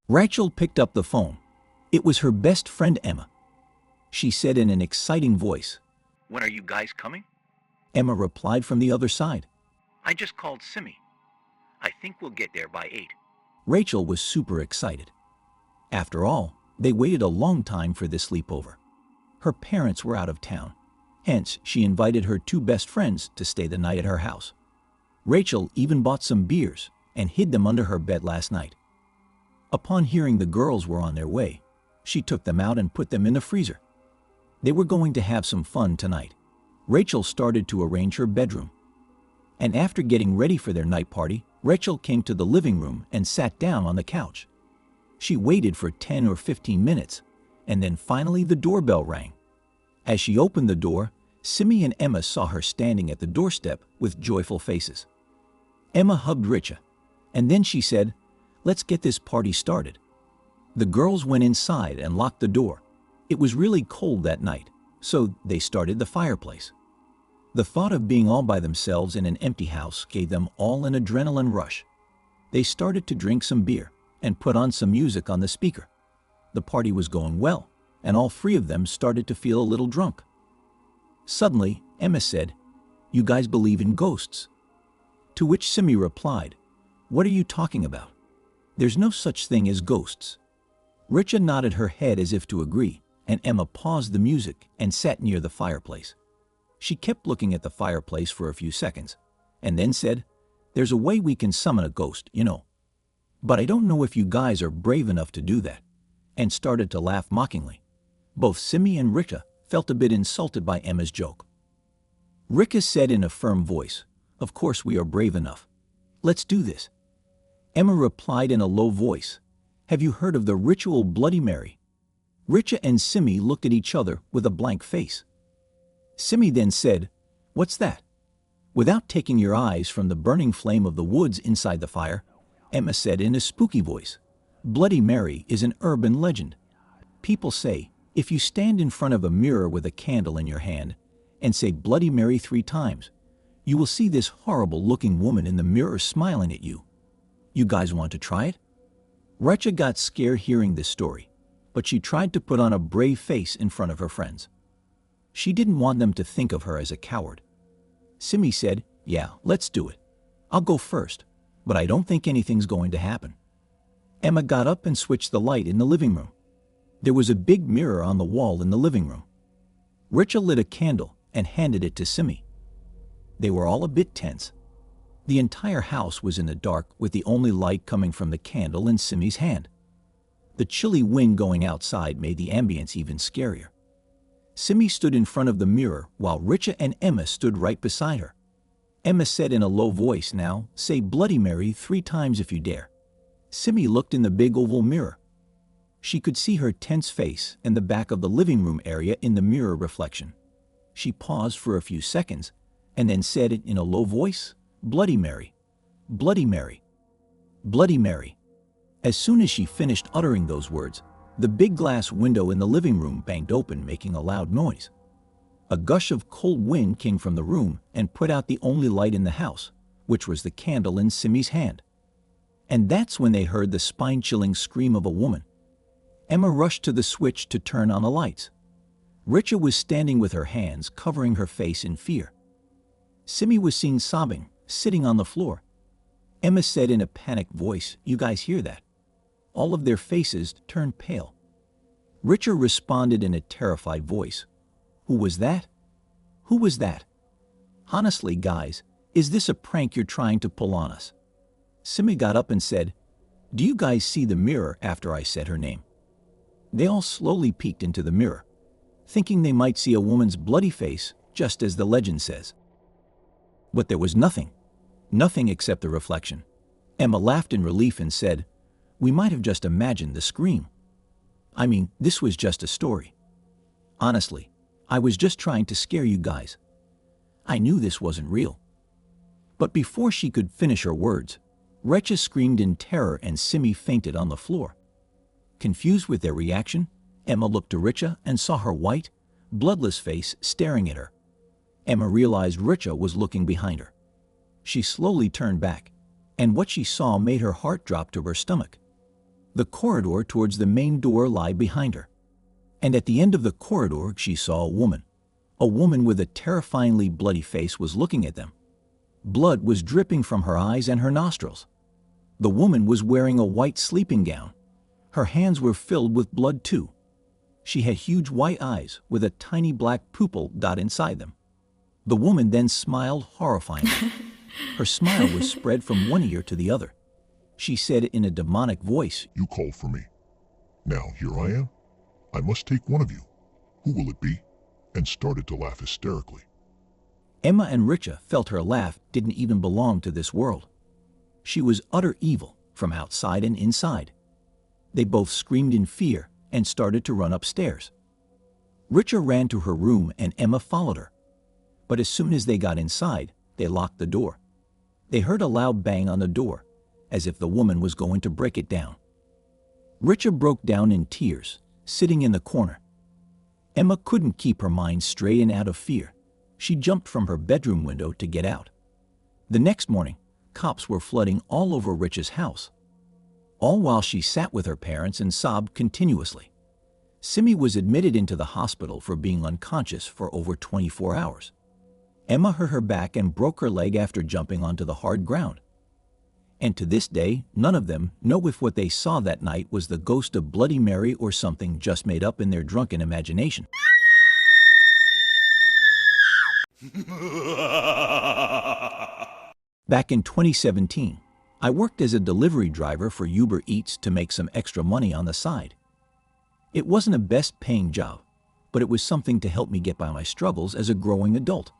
Rachel picked up the phone. It was her best friend Emma. She said in an exciting voice, "When are you guys coming?" Emma replied from the other side. "I just called Simi. I think we'll get there by 8. Rachel was super excited. After all, they waited a long time for this sleepover. Her parents were out of town. Hence, she invited her 2 best friends to stay the night at her house. Rachel even bought some beers and hid them under her bed last night. Upon hearing the girls were on their way, she took them out and put them in the freezer. They were going to have some fun tonight. Rachel started to arrange her bedroom. And after getting ready for their night party, Rachel came to the living room and sat down on the couch. She waited for 10 or 15 minutes, and then finally the doorbell rang. As she opened the door, Simi and Emma saw her standing at the doorstep with joyful faces. Emma hugged Richa, and then she said, "Let's get this party started." The girls went inside and locked the door. It was really cold that night, so they started the fireplace. The thought of being all by themselves in an empty house gave them all an adrenaline rush. They started to drink some beer and put on some music on the speaker. The party was going well, and all 3 of them started to feel a little drunk. Suddenly, Emma said, "You guys believe in ghosts?" To which Simi replied, "What are you talking about? There's no such thing as ghosts." Richa nodded her head as if to agree, and Emma paused the music and sat near the fireplace. She kept looking at the fireplace for a few seconds, and then said, "There's a way we can summon a ghost, you know. But I don't know if you guys are brave enough to do that," and started to laugh mockingly. Both Simi and Richa felt a bit insulted by Emma's joke. Richa said in a firm voice, "Of course we are brave enough. Let's do this." Emma replied in a low voice, "Have you heard of the ritual Bloody Mary?" Richa and Simi looked at each other with a blank face. Simi then said, "What's that?" Without taking your eyes from the burning flame of the woods inside the fire, Emma said in a spooky voice, "Bloody Mary is an urban legend. People say, if you stand in front of a mirror with a candle in your hand and say Bloody Mary 3 times, you will see this horrible-looking woman in the mirror smiling at you. You guys want to try it?" Richa got scared hearing this story, but she tried to put on a brave face in front of her friends. She didn't want them to think of her as a coward. Simi said, "Yeah, let's do it. I'll go first, but I don't think anything's going to happen." Emma got up and switched the light in the living room. There was a big mirror on the wall in the living room. Richa lit a candle and handed it to Simi. They were all a bit tense. The entire house was in the dark with the only light coming from the candle in Simi's hand. The chilly wind going outside made the ambience even scarier. Simi stood in front of the mirror while Richa and Emma stood right beside her. Emma said in a low voice, "Now, say Bloody Mary 3 times if you dare." Simi looked in the big oval mirror. She could see her tense face and the back of the living room area in the mirror reflection. She paused for a few seconds and then said it in a low voice, "Bloody Mary, Bloody Mary, Bloody Mary." As soon as she finished uttering those words, the big glass window in the living room banged open, making a loud noise. A gush of cold wind came from the room and put out the only light in the house, which was the candle in Simi's hand. And that's when they heard the spine-chilling scream of a woman. Emma rushed to the switch to turn on the lights. Richa was standing with her hands covering her face in fear. Simi was seen sobbing, sitting on the floor. Emma said in a panicked voice, "You guys hear that?" All of their faces turned pale. Richa responded in a terrified voice, "Who was that? Who was that? Honestly, guys, is this a prank you're trying to pull on us?" Simi got up and said, "Do you guys see the mirror after I said her name?" They all slowly peeked into the mirror, thinking they might see a woman's bloody face, just as the legend says. But there was nothing except the reflection. Emma laughed in relief and said, "We might have just imagined the scream. I mean, this was just a story. Honestly, I was just trying to scare you guys. I knew this wasn't real." But before she could finish her words, Richa screamed in terror and Simi fainted on the floor. Confused with their reaction, Emma looked to Richa and saw her white, bloodless face staring at her. Emma realized Richa was looking behind her. She slowly turned back, and what she saw made her heart drop to her stomach. The corridor towards the main door lay behind her, and at the end of the corridor she saw a woman. A woman with a terrifyingly bloody face was looking at them. Blood was dripping from her eyes and her nostrils. The woman was wearing a white sleeping gown. Her hands were filled with blood too. She had huge white eyes with a tiny black pupil dot inside them. The woman then smiled horrifyingly. Her smile was spread from one ear to the other. She said in a demonic voice, "You called for me. Now here I am. I must take one of you. Who will it be?" And started to laugh hysterically. Emma and Richa felt her laugh didn't even belong to this world. She was utter evil from outside and inside. They both screamed in fear and started to run upstairs. Richa ran to her room and Emma followed her. But as soon as they got inside, they locked the door. They heard a loud bang on the door, as if the woman was going to break it down. Richa broke down in tears, sitting in the corner. Emma couldn't keep her mind straight and out of fear. She jumped from her bedroom window to get out. The next morning, cops were flooding all over Richa's house, all while she sat with her parents and sobbed continuously. Simi was admitted into the hospital for being unconscious for over 24 hours. Emma hurt her back and broke her leg after jumping onto the hard ground. And to this day, none of them know if what they saw that night was the ghost of Bloody Mary or something just made up in their drunken imagination. Back in 2017, I worked as a delivery driver for Uber Eats to make some extra money on the side. It wasn't a best-paying job, but it was something to help me get by my struggles as a growing adult.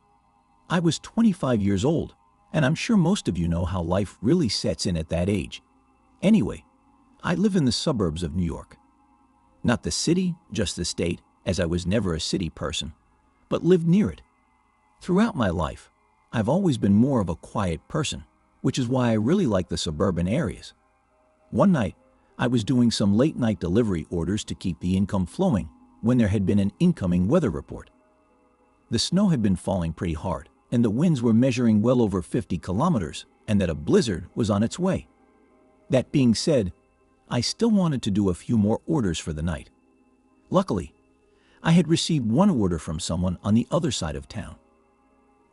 I was 25 years old, and I'm sure most of you know how life really sets in at that age. Anyway, I live in the suburbs of New York. Not the city, just the state, as I was never a city person, but lived near it. Throughout my life, I've always been more of a quiet person, which is why I really like the suburban areas. One night, I was doing some late-night delivery orders to keep the income flowing when there had been an incoming weather report. The snow had been falling pretty hard, and the winds were measuring well over 50 kilometers, and that a blizzard was on its way. That being said, I still wanted to do a few more orders for the night. Luckily, I had received one order from someone on the other side of town.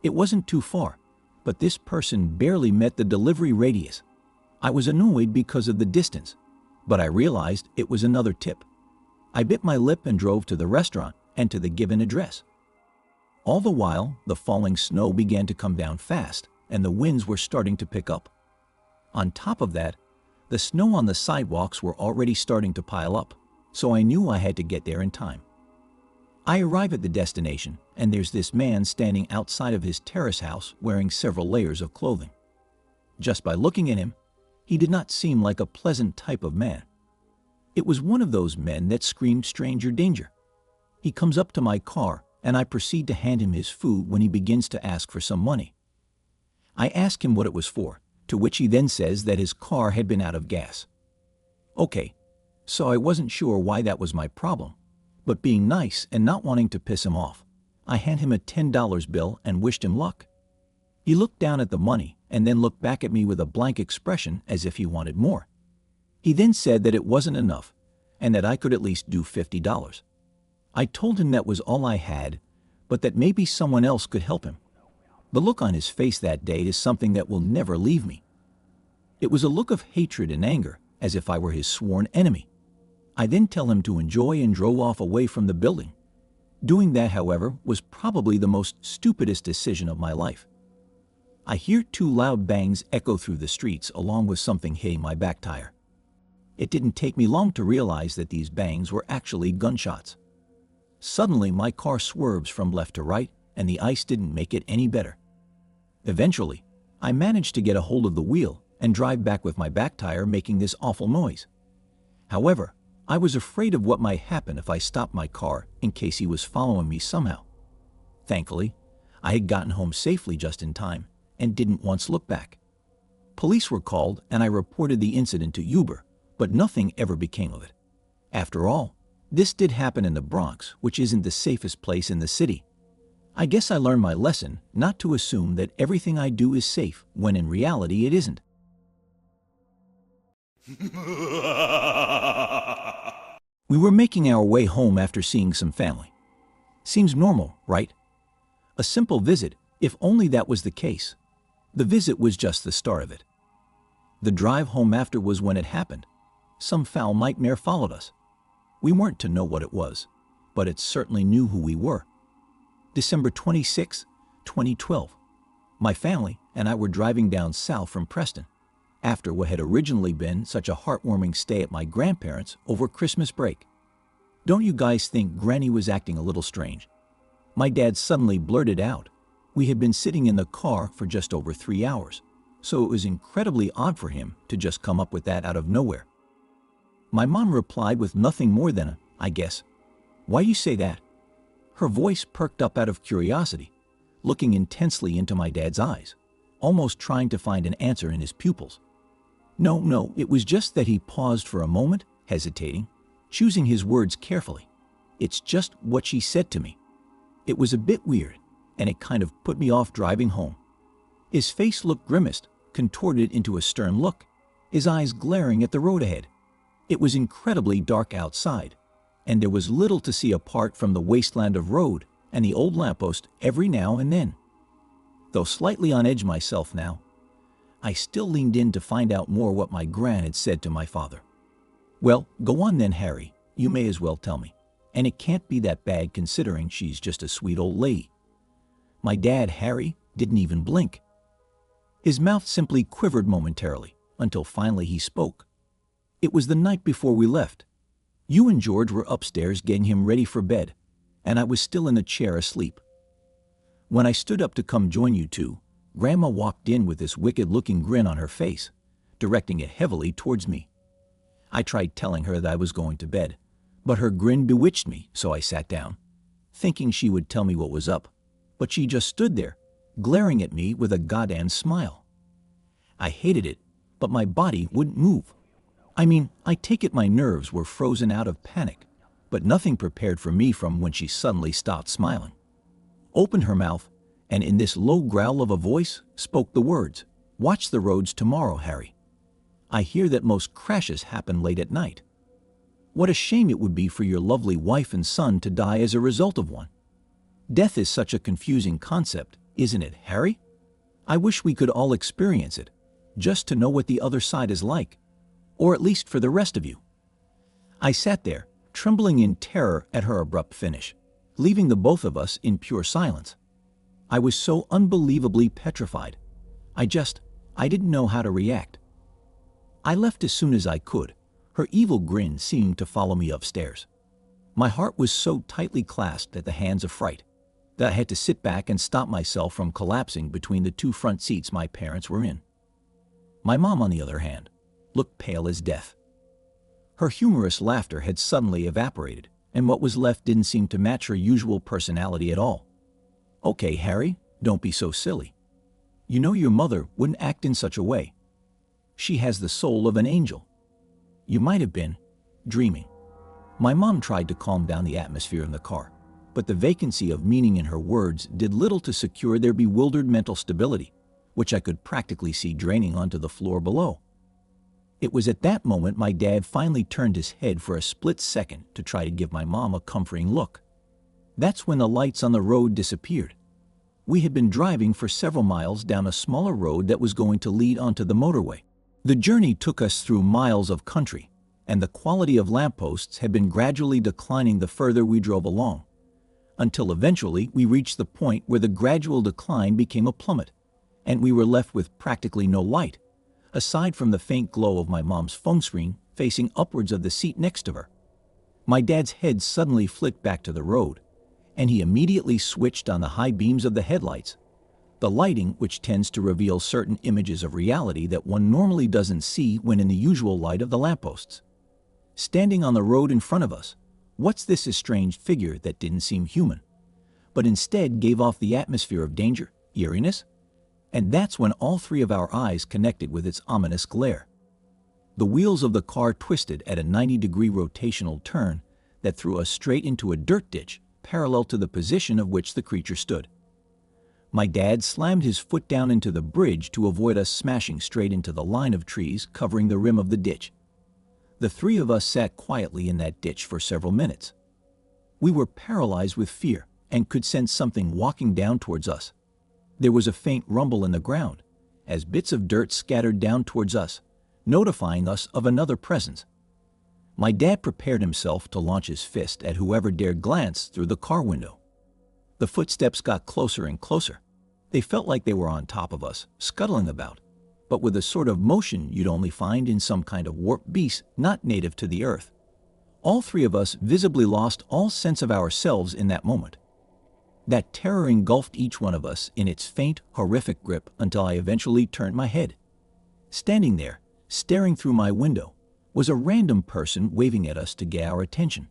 It wasn't too far, but this person barely met the delivery radius. I was annoyed because of the distance, but I realized it was another tip. I bit my lip and drove to the restaurant and to the given address. All the while, the falling snow began to come down fast, and the winds were starting to pick up. On top of that, the snow on the sidewalks were already starting to pile up, so I knew I had to get there in time. I arrive at the destination, and there's this man standing outside of his terrace house wearing several layers of clothing. Just by looking at him, he did not seem like a pleasant type of man. It was one of those men that screamed stranger danger. He comes up to my car, and I proceed to hand him his food when he begins to ask for some money. I ask him what it was for, to which he then says that his car had been out of gas. Okay, so I wasn't sure why that was my problem, but being nice and not wanting to piss him off, I hand him a $10 bill and wished him luck. He looked down at the money and then looked back at me with a blank expression as if he wanted more. He then said that it wasn't enough and that I could at least do $50. I told him that was all I had, but that maybe someone else could help him. The look on his face that day is something that will never leave me. It was a look of hatred and anger, as if I were his sworn enemy. I then tell him to enjoy and drove off away from the building. Doing that, however, was probably the most stupidest decision of my life. I hear two loud bangs echo through the streets along with something hitting my back tire. It didn't take me long to realize that these bangs were actually gunshots. Suddenly, my car swerves from left to right, and the ice didn't make it any better. Eventually, I managed to get a hold of the wheel and drive back with my back tire making this awful noise. However, I was afraid of what might happen if I stopped my car in case he was following me somehow. Thankfully, I had gotten home safely just in time and didn't once look back. Police were called and I reported the incident to Uber, but nothing ever became of it. After all, this did happen in the Bronx, which isn't the safest place in the city. I guess I learned my lesson not to assume that everything I do is safe when in reality it isn't. We were making our way home after seeing some family. Seems normal, right? A simple visit, if only that was the case. The visit was just the start of it. The drive home after was when it happened. Some foul nightmare followed us. We weren't to know what it was, but it certainly knew who we were. December 26, 2012. My family and I were driving down south from Preston after what had originally been such a heartwarming stay at my grandparents' over Christmas break. Don't you guys think Granny was acting a little strange? My dad suddenly blurted out. We had been sitting in the car for just over 3 hours, so it was incredibly odd for him to just come up with that out of nowhere. My mom replied with nothing more than a, I guess. Why you say that? Her voice perked up out of curiosity, looking intensely into my dad's eyes, almost trying to find an answer in his pupils. No, it was just that he paused for a moment, hesitating, choosing his words carefully. It's just what she said to me. It was a bit weird, and it kind of put me off driving home. His face looked grimaced, contorted into a stern look, his eyes glaring at the road ahead. It was incredibly dark outside, and there was little to see apart from the wasteland of road and the old lamppost every now and then. Though slightly on edge myself now, I still leaned in to find out more what my gran had said to my father. Well, go on then, Harry. You may as well tell me. And it can't be that bad considering she's just a sweet old lady. My dad, Harry, didn't even blink. His mouth simply quivered momentarily until finally he spoke. It was the night before we left. You and George were upstairs getting him ready for bed, and I was still in the chair asleep. When I stood up to come join you two, Grandma walked in with this wicked-looking grin on her face, directing it heavily towards me. I tried telling her that I was going to bed, but her grin bewitched me, so I sat down, thinking she would tell me what was up, but she just stood there, glaring at me with a goddamn smile. I hated it, but my body wouldn't move. I mean, I take it my nerves were frozen out of panic, but nothing prepared for me from when she suddenly stopped smiling, opened her mouth, and in this low growl of a voice spoke the words, "Watch the roads tomorrow, Harry. I hear that most crashes happen late at night. What a shame it would be for your lovely wife and son to die as a result of one. Death is such a confusing concept, isn't it, Harry? I wish we could all experience it, just to know what the other side is like, or at least for the rest of you." I sat there, trembling in terror at her abrupt finish, leaving the both of us in pure silence. I was so unbelievably petrified. I didn't know how to react. I left as soon as I could, her evil grin seeming to follow me upstairs. My heart was so tightly clasped at the hands of fright that I had to sit back and stop myself from collapsing between the two front seats my parents were in. My mom, on the other hand, looked pale as death. Her humorous laughter had suddenly evaporated, and what was left didn't seem to match her usual personality at all. "Okay, Harry, don't be so silly. You know your mother wouldn't act in such a way. She has the soul of an angel. You might have been dreaming." My mom tried to calm down the atmosphere in the car, but the vacancy of meaning in her words did little to secure their bewildered mental stability, which I could practically see draining onto the floor below. It was at that moment my dad finally turned his head for a split second to try to give my mom a comforting look. That's when the lights on the road disappeared. We had been driving for several miles down a smaller road that was going to lead onto the motorway. The journey took us through miles of country, and the quality of lampposts had been gradually declining the further we drove along, until eventually we reached the point where the gradual decline became a plummet, and we were left with practically no light, aside from the faint glow of my mom's phone screen facing upwards of the seat next to her. My dad's head suddenly flicked back to the road, and he immediately switched on the high beams of the headlights, the lighting which tends to reveal certain images of reality that one normally doesn't see when in the usual light of the lampposts. Standing on the road in front of us, what's this estranged figure that didn't seem human, but instead gave off the atmosphere of danger, eeriness? And that's when all three of our eyes connected with its ominous glare. The wheels of the car twisted at a 90-degree rotational turn that threw us straight into a dirt ditch parallel to the position of which the creature stood. My dad slammed his foot down into the bridge to avoid us smashing straight into the line of trees covering the rim of the ditch, The three of us sat quietly in that ditch for several minutes. We were paralyzed with fear and could sense something walking down towards us. There was a faint rumble in the ground as bits of dirt scattered down towards us, notifying us of another presence. My dad prepared himself to launch his fist at whoever dared glance through the car window. The footsteps got closer and closer. They felt like they were on top of us, scuttling about, but with a sort of motion you'd only find in some kind of warped beast not native to the earth. All three of us visibly lost all sense of ourselves in that moment. That terror engulfed each one of us in its faint, horrific grip until I eventually turned my head. Standing there, staring through my window, was a random person waving at us to get our attention.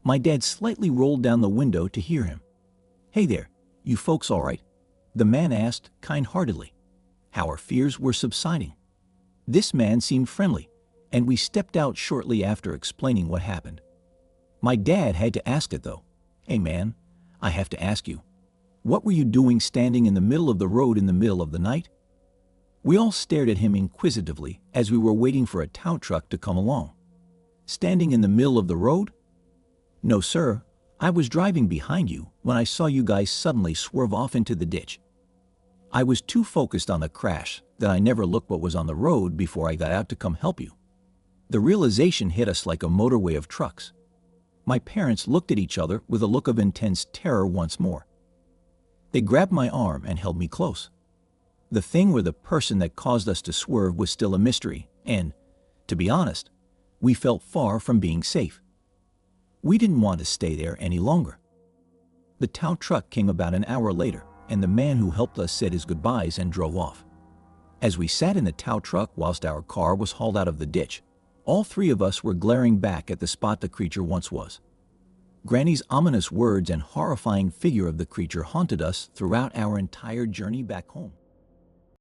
My dad slightly rolled down the window to hear him. "Hey there, you folks all right?" the man asked kind-heartedly. Our fears were subsiding. This man seemed friendly, and we stepped out shortly after explaining what happened. My dad had to ask it though. "Hey man, I have to ask you, what were you doing standing in the middle of the road in the middle of the night?" We all stared at him inquisitively as we were waiting for a tow truck to come along. "Standing in the middle of the road?" "No sir, I was driving behind you when I saw you guys suddenly swerve off into the ditch. I was too focused on the crash that I never looked what was on the road before I got out to come help you." The realization hit us like a motorway of trucks. My parents looked at each other with a look of intense terror once more. They grabbed my arm and held me close. The thing or the person that caused us to swerve was still a mystery, and, to be honest, we felt far from being safe. We didn't want to stay there any longer. The tow truck came about an hour later, and the man who helped us said his goodbyes and drove off. As we sat in the tow truck whilst our car was hauled out of the ditch, all three of us were glaring back at the spot the creature once was. Granny's ominous words and horrifying figure of the creature haunted us throughout our entire journey back home.